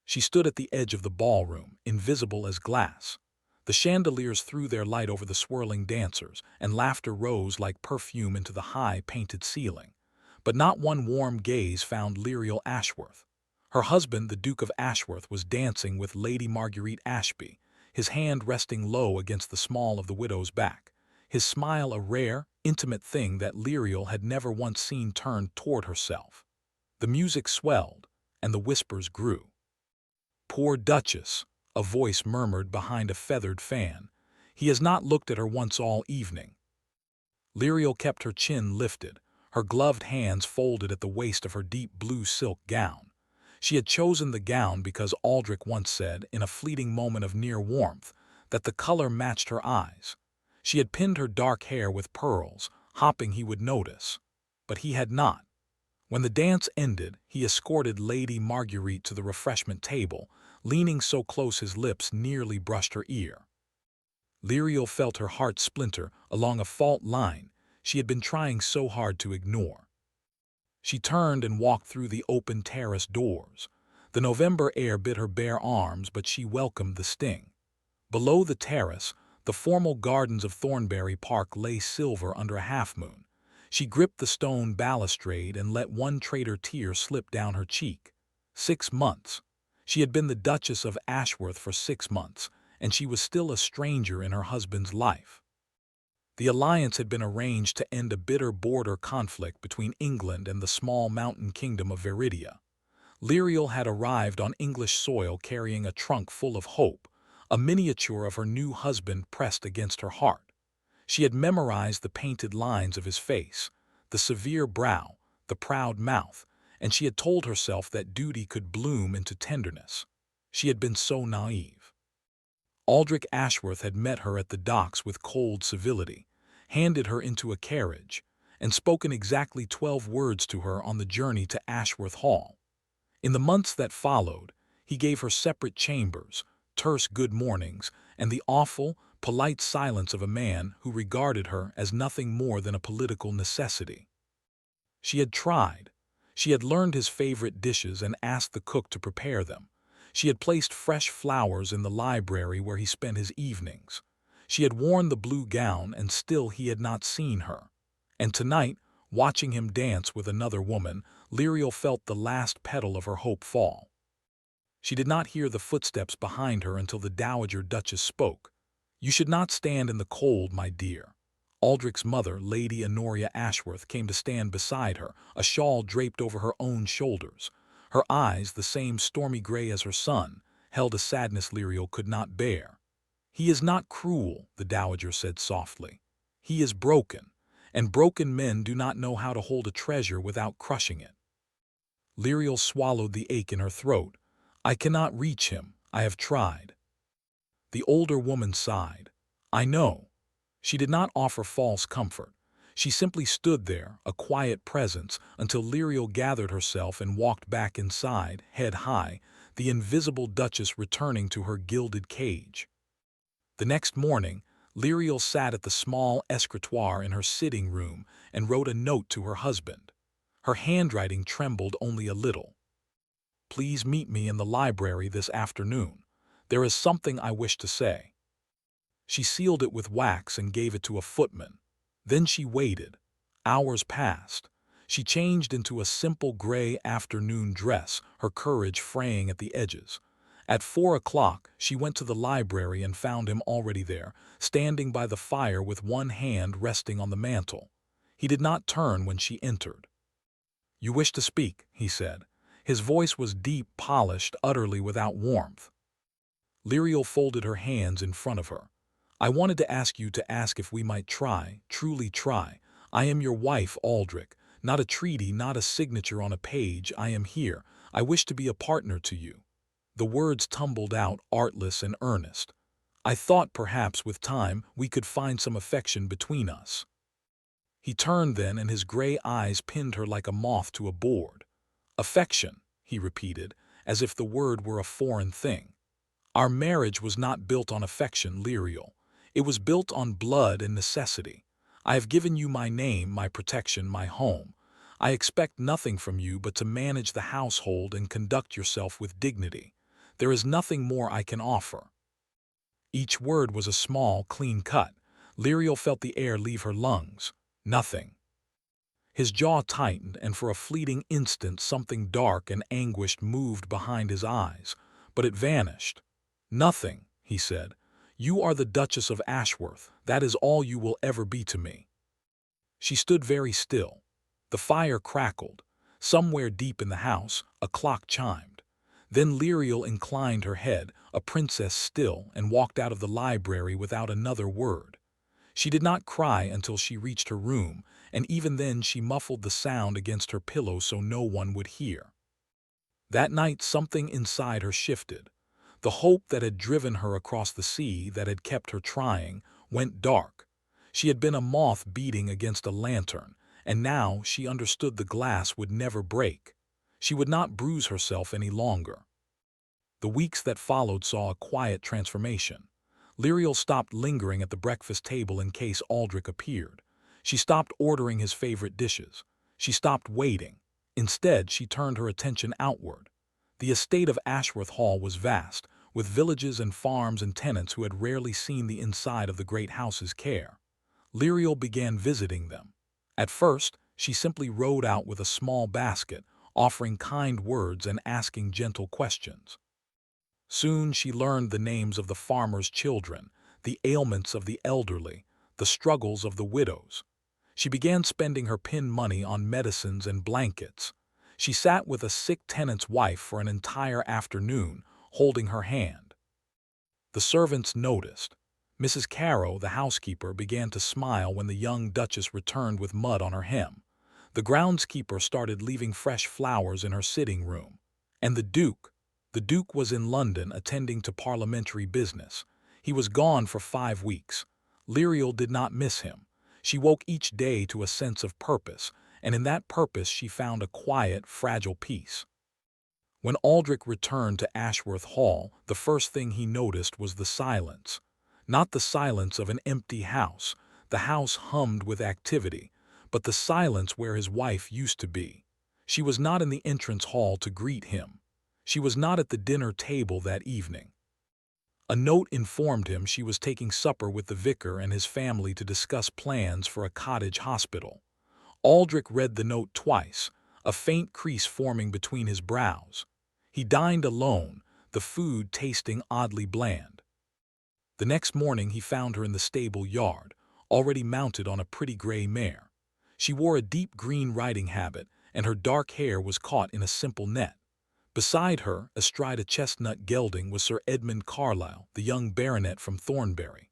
She stood at the edge of the ballroom, invisible as glass. The chandeliers threw their light over the swirling dancers, and laughter rose like perfume into the high, painted ceiling. But not one warm gaze found Lyriel Ashworth. Her husband, the Duke of Ashworth, was dancing with Lady Marguerite Ashby, his hand resting low against the small of the widow's back, his smile a rare, intimate thing that Lyriel had never once seen turned toward herself. The music swelled, and the whispers grew. "Poor Duchess," a voice murmured behind a feathered fan. "He has not looked at her once all evening." Lyriel kept her chin lifted, her gloved hands folded at the waist of her deep blue silk gown. She had chosen the gown because Aldrich once said, in a fleeting moment of near warmth, that the color matched her eyes. She had pinned her dark hair with pearls, hoping he would notice. But he had not. When the dance ended, he escorted Lady Marguerite to the refreshment table, leaning so close his lips nearly brushed her ear. Lyriel felt her heart splinter along a fault line she had been trying so hard to ignore. She turned and walked through the open terrace doors. The November air bit her bare arms, but she welcomed the sting. Below the terrace, the formal gardens of Thornbury Park lay silver under a half-moon. She gripped the stone balustrade and let one traitor tear slip down her cheek. 6 months. She had been the Duchess of Ashworth for 6 months, and she was still a stranger in her husband's life. The alliance had been arranged to end a bitter border conflict between England and the small mountain kingdom of Viridia. Lyriel had arrived on English soil carrying a trunk full of hope, a miniature of her new husband pressed against her heart. She had memorized the painted lines of his face, the severe brow, the proud mouth, and she had told herself that duty could bloom into tenderness. She had been so naive. Aldrich Ashworth had met her at the docks with cold civility, handed her into a carriage, and spoken exactly 12 words to her on the journey to Ashworth Hall. In the months that followed, he gave her separate chambers, terse good mornings, and the awful, polite silence of a man who regarded her as nothing more than a political necessity. She had tried. She had learned his favorite dishes and asked the cook to prepare them. She had placed fresh flowers in the library where he spent his evenings. She had worn the blue gown, and still he had not seen her. And tonight, watching him dance with another woman, Lyriel felt the last petal of her hope fall. She did not hear the footsteps behind her until the Dowager Duchess spoke. "You should not stand in the cold, my dear." Aldrich's mother, Lady Honoria Ashworth, came to stand beside her, a shawl draped over her own shoulders. Her eyes, the same stormy gray as her son, held a sadness Lyriel could not bear. "He is not cruel," the Dowager said softly. "He is broken, and broken men do not know how to hold a treasure without crushing it." Lyriel swallowed the ache in her throat. "I cannot reach him. I have tried." The older woman sighed. "I know." She did not offer false comfort. She simply stood there, a quiet presence, until Lyriel gathered herself and walked back inside, head high, the invisible Duchess returning to her gilded cage. The next morning, Lyriel sat at the small escritoire in her sitting room and wrote a note to her husband. Her handwriting trembled only a little. "Please meet me in the library this afternoon. There is something I wish to say." She sealed it with wax and gave it to a footman. Then she waited. Hours passed. She changed into a simple gray afternoon dress, her courage fraying at the edges. At 4 o'clock, she went to the library and found him already there, standing by the fire with one hand resting on the mantel. He did not turn when she entered. "You wish to speak," he said. His voice was deep, polished, utterly without warmth. Lyriel folded her hands in front of her. "I wanted to ask you to ask if we might try, truly try. I am your wife, Aldrich. Not a treaty, not a signature on a page. I am here. I wish to be a partner to you." The words tumbled out, artless and earnest. "I thought perhaps with time we could find some affection between us." He turned then, and his gray eyes pinned her like a moth to a board. "Affection," he repeated, as if the word were a foreign thing. "Our marriage was not built on affection, Lyriel. It was built on blood and necessity. I have given you my name, my protection, my home. I expect nothing from you but to manage the household and conduct yourself with dignity. There is nothing more I can offer." Each word was a small, clean cut. Liriel felt the air leave her lungs. Nothing. His jaw tightened, and for a fleeting instant something dark and anguished moved behind his eyes, but it vanished. "Nothing," he said. "You are the Duchess of Ashworth. That is all you will ever be to me." She stood very still. The fire crackled. Somewhere deep in the house, a clock chimed. Then Liriel inclined her head, a princess still, and walked out of the library without another word. She did not cry until she reached her room, and even then she muffled the sound against her pillow so no one would hear. That night something inside her shifted. The hope that had driven her across the sea, that had kept her trying, went dark. She had been a moth beating against a lantern, and now she understood the glass would never break. She would not bruise herself any longer. The weeks that followed saw a quiet transformation. Liriel stopped lingering at the breakfast table in case Aldrich appeared. She stopped ordering his favorite dishes. She stopped waiting. Instead, she turned her attention outward. The estate of Ashworth Hall was vast, with villages and farms and tenants who had rarely seen the inside of the great house's care. Liriel began visiting them. At first, she simply rode out with a small basket, offering kind words and asking gentle questions. Soon she learned the names of the farmers' children, the ailments of the elderly, the struggles of the widows. She began spending her pin money on medicines and blankets. She sat with a sick tenant's wife for an entire afternoon, holding her hand. The servants noticed. Mrs. Carrow, the housekeeper, began to smile when the young Duchess returned with mud on her hem. The groundskeeper started leaving fresh flowers in her sitting room. And the Duke was in London attending to parliamentary business. He was gone for 5 weeks. Liriel did not miss him. She woke each day to a sense of purpose, and in that purpose she found a quiet, fragile peace. When Aldrich returned to Ashworth Hall, the first thing he noticed was the silence. Not the silence of an empty house. The house hummed with activity, but the silence where his wife used to be. She was not in the entrance hall to greet him. She was not at the dinner table that evening. A note informed him she was taking supper with the vicar and his family to discuss plans for a cottage hospital. Aldrich read the note twice, a faint crease forming between his brows. He dined alone, the food tasting oddly bland. The next morning he found her in the stable yard, already mounted on a pretty gray mare. She wore a deep green riding habit, and her dark hair was caught in a simple net. Beside her, astride a chestnut gelding, was Sir Edmund Carlisle, the young baronet from Thornbury.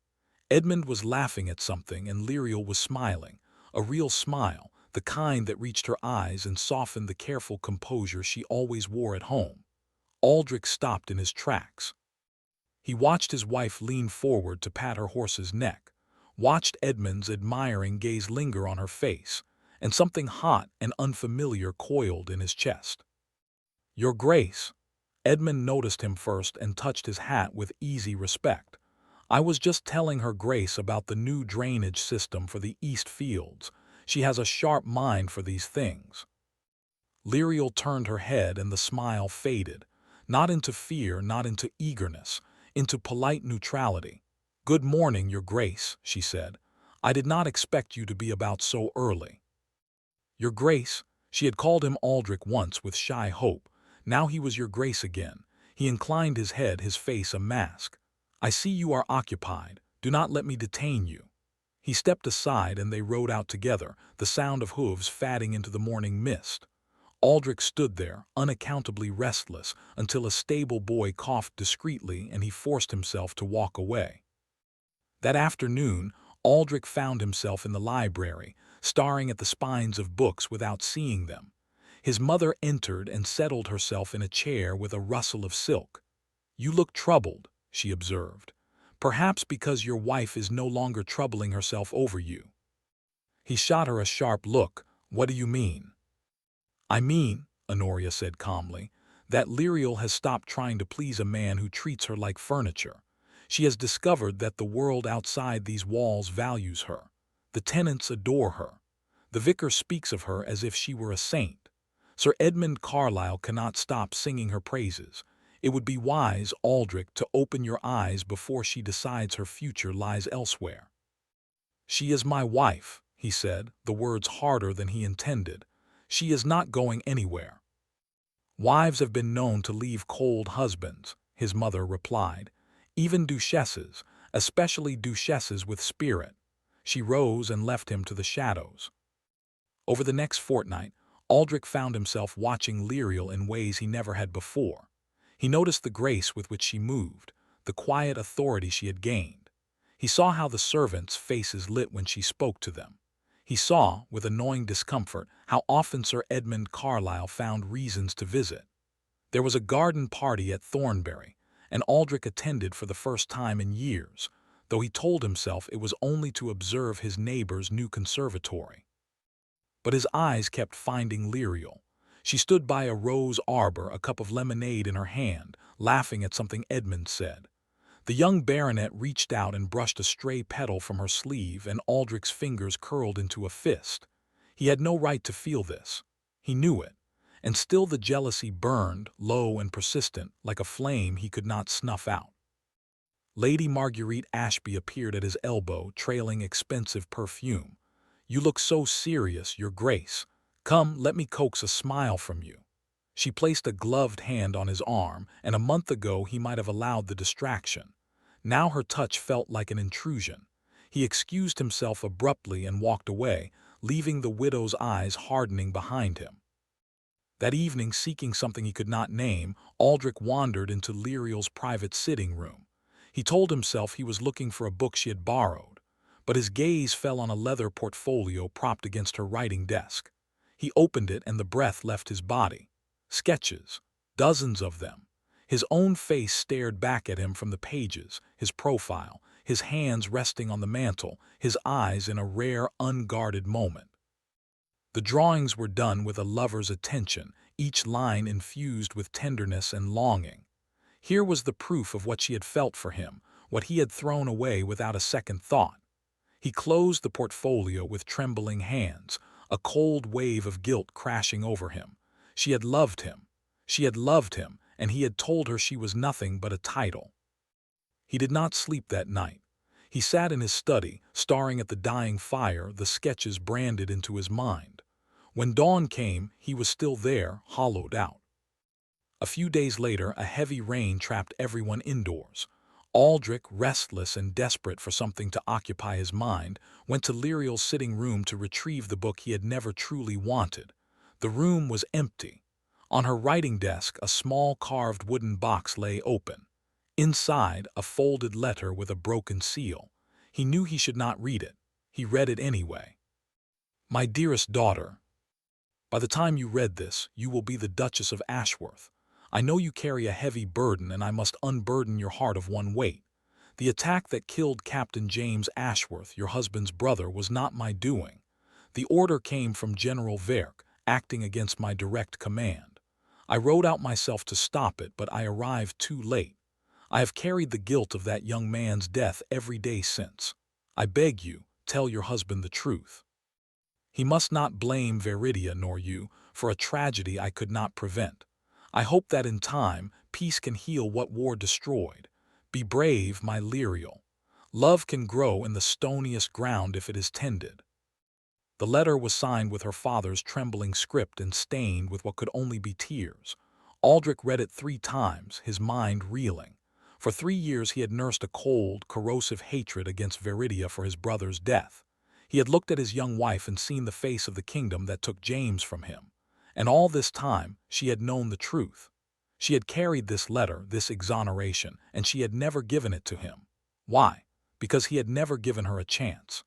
Edmund was laughing at something, and Liriel was smiling, a real smile, the kind that reached her eyes and softened the careful composure she always wore at home. Aldrich stopped in his tracks. He watched his wife lean forward to pat her horse's neck, watched Edmund's admiring gaze linger on her face, and something hot and unfamiliar coiled in his chest. "Your Grace." Edmund noticed him first and touched his hat with easy respect. "I was just telling Her Grace about the new drainage system for the East Fields. She has a sharp mind for these things." Liriel turned her head and the smile faded, not into fear, not into eagerness, into polite neutrality. "Good morning, Your Grace," she said. "I did not expect you to be about so early." "Your Grace," she had called him Aldrich once with shy hope. Now he was Your Grace again. He inclined his head, his face a mask. "I see you are occupied. Do not let me detain you." He stepped aside and they rode out together, the sound of hooves fading into the morning mist. Aldrich stood there, unaccountably restless, until a stable boy coughed discreetly and he forced himself to walk away. That afternoon, Aldrich found himself in the library, staring at the spines of books without seeing them. His mother entered and settled herself in a chair with a rustle of silk. "You look troubled," she observed. "Perhaps because your wife is no longer troubling herself over you." He shot her a sharp look. "What do you mean?" "I mean," Honoria said calmly, "that Liriel has stopped trying to please a man who treats her like furniture. She has discovered that the world outside these walls values her. The tenants adore her. The vicar speaks of her as if she were a saint. Sir Edmund Carlisle cannot stop singing her praises. It would be wise, Aldrich, to open your eyes before she decides her future lies elsewhere. She is my wife, he said, the words harder than he intended. She is not going anywhere. Wives have been known to leave cold husbands, his mother replied. Even duchesses, especially duchesses with spirit. She rose and left him to the shadows. Over the next fortnight, Aldrich found himself watching Lyriel in ways he never had before. He noticed the grace with which she moved, the quiet authority she had gained. He saw how the servants' faces lit when she spoke to them. He saw, with annoying discomfort, how often Sir Edmund Carlyle found reasons to visit. There was a garden party at Thornbury, and Aldrich attended for the first time in years, though he told himself it was only to observe his neighbor's new conservatory. But his eyes kept finding Lyriel. She stood by a rose arbor, a cup of lemonade in her hand, laughing at something Edmund said. The young baronet reached out and brushed a stray petal from her sleeve, and Aldrich's fingers curled into a fist. He had no right to feel this. He knew it. And still the jealousy burned, low and persistent, like a flame he could not snuff out. Lady Marguerite Ashby appeared at his elbow, trailing expensive perfume. "You look so serious, Your Grace. Come, let me coax a smile from you." She placed a gloved hand on his arm, and a month ago he might have allowed the distraction. Now her touch felt like an intrusion. He excused himself abruptly and walked away, leaving the widow's eyes hardening behind him. That evening, seeking something he could not name, Aldrich wandered into Lyriel's private sitting room. He told himself he was looking for a book she had borrowed, but his gaze fell on a leather portfolio propped against her writing desk. He opened it and the breath left his body. Sketches, dozens of them. His own face stared back at him from the pages, his profile, his hands resting on the mantel, his eyes in a rare, unguarded moment. The drawings were done with a lover's attention, each line infused with tenderness and longing. Here was the proof of what she had felt for him, what he had thrown away without a second thought. He closed the portfolio with trembling hands, a cold wave of guilt crashing over him. She had loved him. She had loved him, and he had told her she was nothing but a title. He did not sleep that night. He sat in his study, staring at the dying fire, the sketches branded into his mind. When dawn came, he was still there, hollowed out. A few days later, a heavy rain trapped everyone indoors. Aldrich, restless and desperate for something to occupy his mind, went to Lyriel's sitting room to retrieve the book he had never truly wanted. The room was empty. On her writing desk, a small carved wooden box lay open. Inside, a folded letter with a broken seal. He knew he should not read it. He read it anyway. "My dearest daughter, by the time you read this, you will be the Duchess of Ashworth. I know you carry a heavy burden, and I must unburden your heart of one weight. The attack that killed Captain James Ashworth, your husband's brother, was not my doing. The order came from General Verk, acting against my direct command. I rode out myself to stop it, but I arrived too late. I have carried the guilt of that young man's death every day since. I beg you, tell your husband the truth. He must not blame Veridia nor you for a tragedy I could not prevent. I hope that in time, peace can heal what war destroyed. Be brave, my Lyriel. Love can grow in the stoniest ground if it is tended." The letter was signed with her father's trembling script and stained with what could only be tears. Aldrich read it 3 times, his mind reeling. For 3 years he had nursed a cold, corrosive hatred against Veridia for his brother's death. He had looked at his young wife and seen the face of the kingdom that took James from him. And all this time, she had known the truth. She had carried this letter, this exoneration, and she had never given it to him. Why? Because he had never given her a chance.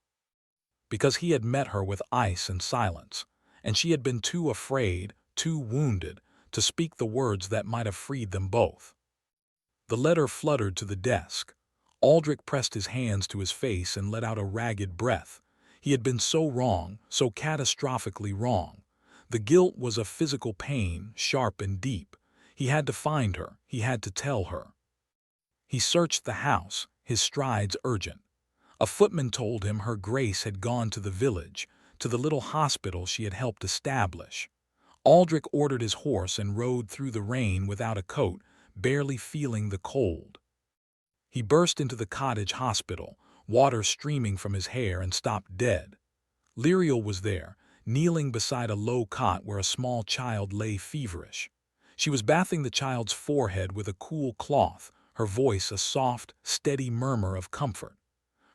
Because he had met her with ice and silence, and she had been too afraid, too wounded, to speak the words that might have freed them both. The letter fluttered to the desk. Aldrich pressed his hands to his face and let out a ragged breath. He had been so wrong, so catastrophically wrong. The guilt was a physical pain, sharp and deep. He had to find her. He had to tell her. He searched the house, his strides urgent. A footman told him her Grace had gone to the village, to the little hospital she had helped establish. Aldrich ordered his horse and rode through the rain without a coat, barely feeling the cold. He burst into the cottage hospital, water streaming from his hair, and stopped dead. Liriel was there, kneeling beside a low cot where a small child lay feverish. She was bathing the child's forehead with a cool cloth, her voice a soft, steady murmur of comfort.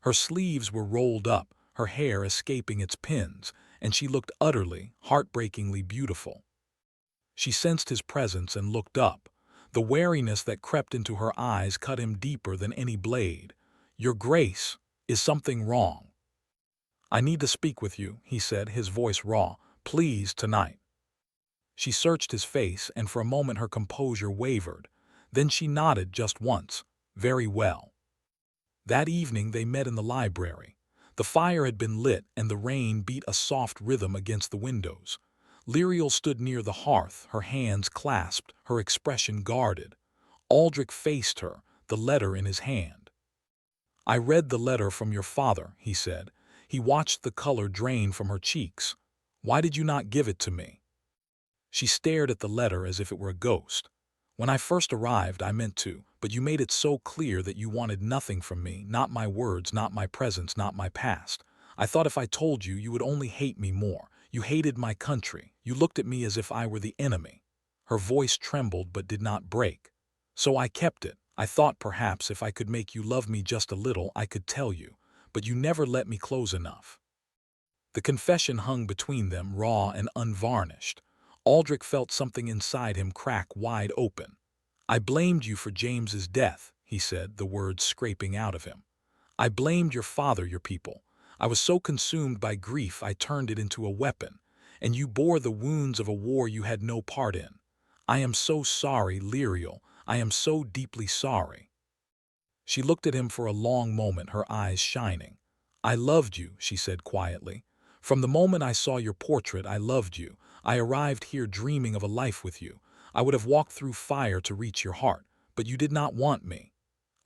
Her sleeves were rolled up, her hair escaping its pins, and she looked utterly, heartbreakingly beautiful. She sensed his presence and looked up. The wariness that crept into her eyes cut him deeper than any blade. "Your Grace, is something wrong?" "I need to speak with you," he said, his voice raw. "Please, tonight." She searched his face, and for a moment her composure wavered. Then she nodded just once. "Very well." That evening they met in the library. The fire had been lit, and the rain beat a soft rhythm against the windows. Liriel stood near the hearth, her hands clasped, her expression guarded. Aldrich faced her, the letter in his hand. "I read the letter from your father," he said. He watched the color drain from her cheeks. "Why did you not give it to me?" She stared at the letter as if it were a ghost. "When I first arrived, I meant to, but you made it so clear that you wanted nothing from me, not my words, not my presence, not my past. I thought if I told you, you would only hate me more. You hated my country. You looked at me as if I were the enemy." Her voice trembled but did not break. "So I kept it. I thought perhaps if I could make you love me just a little, I could tell you. But you never let me close enough." The confession hung between them, raw and unvarnished. Aldrich felt something inside him crack wide open. "I blamed you for James's death," he said, the words scraping out of him. "I blamed your father, your people. I was so consumed by grief I turned it into a weapon, and you bore the wounds of a war you had no part in. I am so sorry, Liriel. I am so deeply sorry." She looked at him for a long moment, her eyes shining. "I loved you," she said quietly. "From the moment I saw your portrait, I loved you. I arrived here dreaming of a life with you. I would have walked through fire to reach your heart, but you did not want me."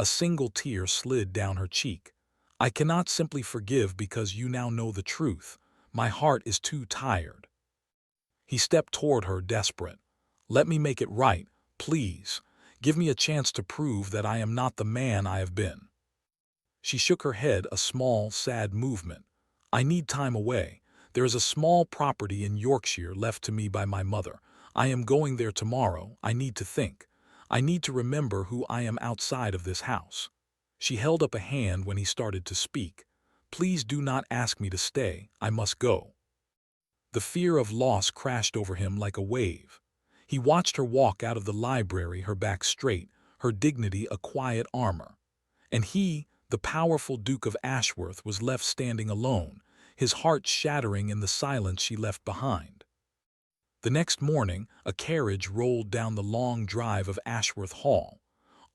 A single tear slid down her cheek. "I cannot simply forgive because you now know the truth. My heart is too tired." He stepped toward her, desperate. "Let me make it right, please. Give me a chance to prove that I am not the man I have been." She shook her head, a small, sad movement. "I need time away. There is a small property in Yorkshire left to me by my mother. I am going there tomorrow. I need to think. I need to remember who I am outside of this house." She held up a hand when he started to speak. "Please do not ask me to stay. I must go." The fear of loss crashed over him like a wave. He watched her walk out of the library, her back straight, her dignity a quiet armor. And he, the powerful Duke of Ashworth, was left standing alone, his heart shattering in the silence she left behind. The next morning, a carriage rolled down the long drive of Ashworth Hall.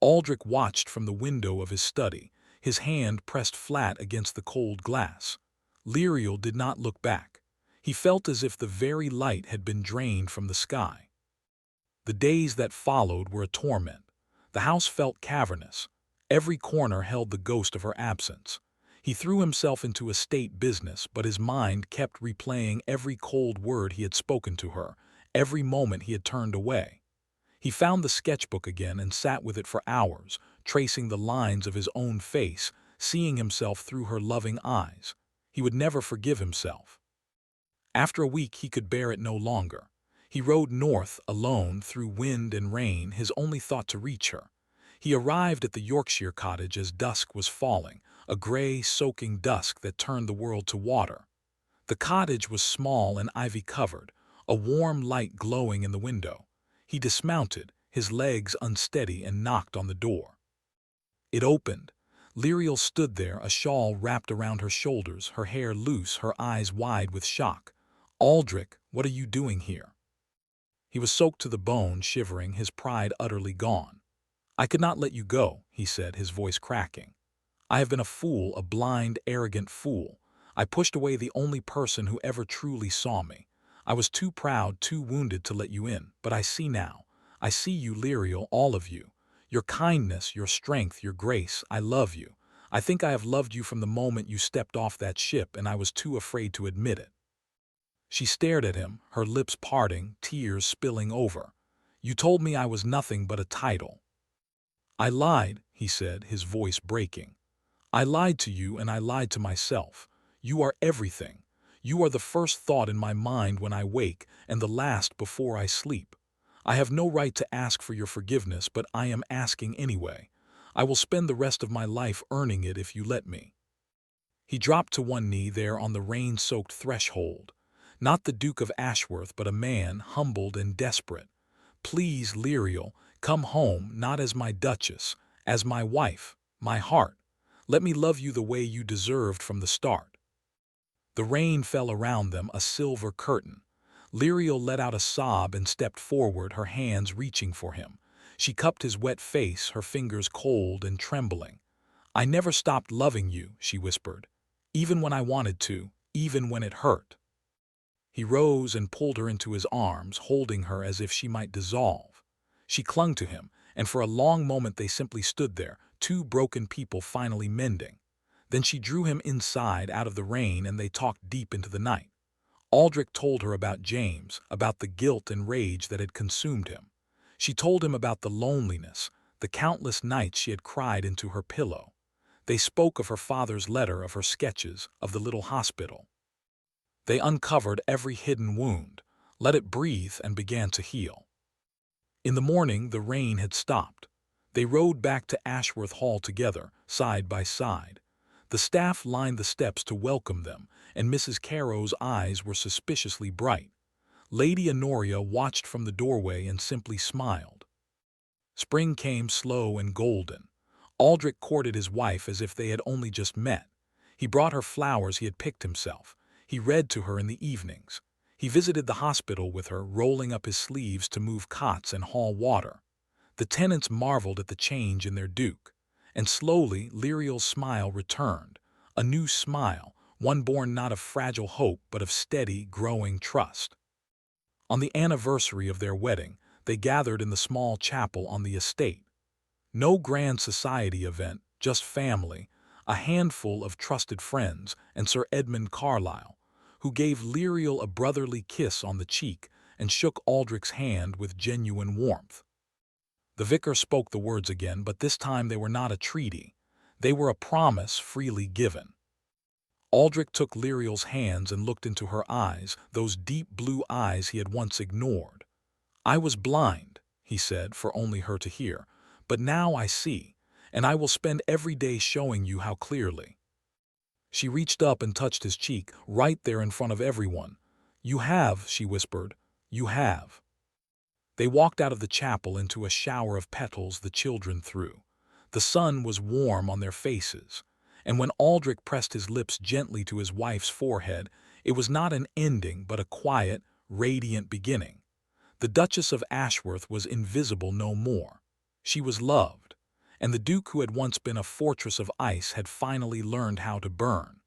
Aldrich watched from the window of his study, his hand pressed flat against the cold glass. Liriel did not look back. He felt as if the very light had been drained from the sky. The days that followed were a torment. The house felt cavernous. Every corner held the ghost of her absence. He threw himself into estate business, but his mind kept replaying every cold word he had spoken to her, every moment he had turned away. He found the sketchbook again and sat with it for hours, tracing the lines of his own face, seeing himself through her loving eyes. He would never forgive himself. After a week he could bear it no longer. He rode north, alone, through wind and rain, his only thought to reach her. He arrived at the Yorkshire cottage as dusk was falling, a gray, soaking dusk that turned the world to water. The cottage was small and ivy-covered, a warm light glowing in the window. He dismounted, his legs unsteady, and knocked on the door. It opened. Liriel stood there, a shawl wrapped around her shoulders, her hair loose, her eyes wide with shock. "Aldrich, what are you doing here?" He was soaked to the bone, shivering, his pride utterly gone. "I could not let you go," he said, his voice cracking. "I have been a fool, a blind, arrogant fool. I pushed away the only person who ever truly saw me. I was too proud, too wounded to let you in, but I see now. I see you, Liriel, all of you. Your kindness, your strength, your grace, I love you. I think I have loved you from the moment you stepped off that ship, and I was too afraid to admit it." She stared at him, her lips parting, tears spilling over. "You told me I was nothing but a title." "I lied," he said, his voice breaking. "I lied to you and I lied to myself. You are everything. You are the first thought in my mind when I wake and the last before I sleep. I have no right to ask for your forgiveness, but I am asking anyway. I will spend the rest of my life earning it if you let me." He dropped to one knee there on the rain-soaked threshold. Not the Duke of Ashworth, but a man, humbled and desperate. "Please, Lyriel, come home, not as my Duchess, as my wife, my heart. Let me love you the way you deserved from the start." The rain fell around them, a silver curtain. Lyriel let out a sob and stepped forward, her hands reaching for him. She cupped his wet face, her fingers cold and trembling. "I never stopped loving you," she whispered. "Even when I wanted to, even when it hurt." He rose and pulled her into his arms, holding her as if she might dissolve. She clung to him, and for a long moment they simply stood there, two broken people finally mending. Then she drew him inside, out of the rain, and they talked deep into the night. Aldrich told her about James, about the guilt and rage that had consumed him. She told him about the loneliness, the countless nights she had cried into her pillow. They spoke of her father's letter, of her sketches, of the little hospital. They uncovered every hidden wound, let it breathe, and began to heal. In the morning, the rain had stopped. They rode back to Ashworth Hall together, side by side. The staff lined the steps to welcome them, and Mrs. Carrow's eyes were suspiciously bright. Lady Honoria watched from the doorway and simply smiled. Spring came slow and golden. Aldrich courted his wife as if they had only just met. He brought her flowers he had picked himself. He read to her in the evenings. He visited the hospital with her, rolling up his sleeves to move cots and haul water. The tenants marveled at the change in their Duke. And slowly Lyriel's smile returned, a new smile, one born not of fragile hope but of steady, growing trust. On the anniversary of their wedding, they gathered in the small chapel on the estate. No grand society event, just family, a handful of trusted friends, and Sir Edmund Carlyle, who gave Lyriel a brotherly kiss on the cheek and shook Aldrich's hand with genuine warmth. The vicar spoke the words again, but this time they were not a treaty. They were a promise freely given. Aldrich took Lyriel's hands and looked into her eyes, those deep blue eyes he had once ignored. "I was blind," he said, for only her to hear, "but now I see, and I will spend every day showing you how clearly." She reached up and touched his cheek, right there in front of everyone. "You have," she whispered, "you have." They walked out of the chapel into a shower of petals the children threw. The sun was warm on their faces, and when Aldrich pressed his lips gently to his wife's forehead, it was not an ending but a quiet, radiant beginning. The Duchess of Ashworth was invisible no more. She was loved, and the Duke, who had once been a fortress of ice, had finally learned how to burn.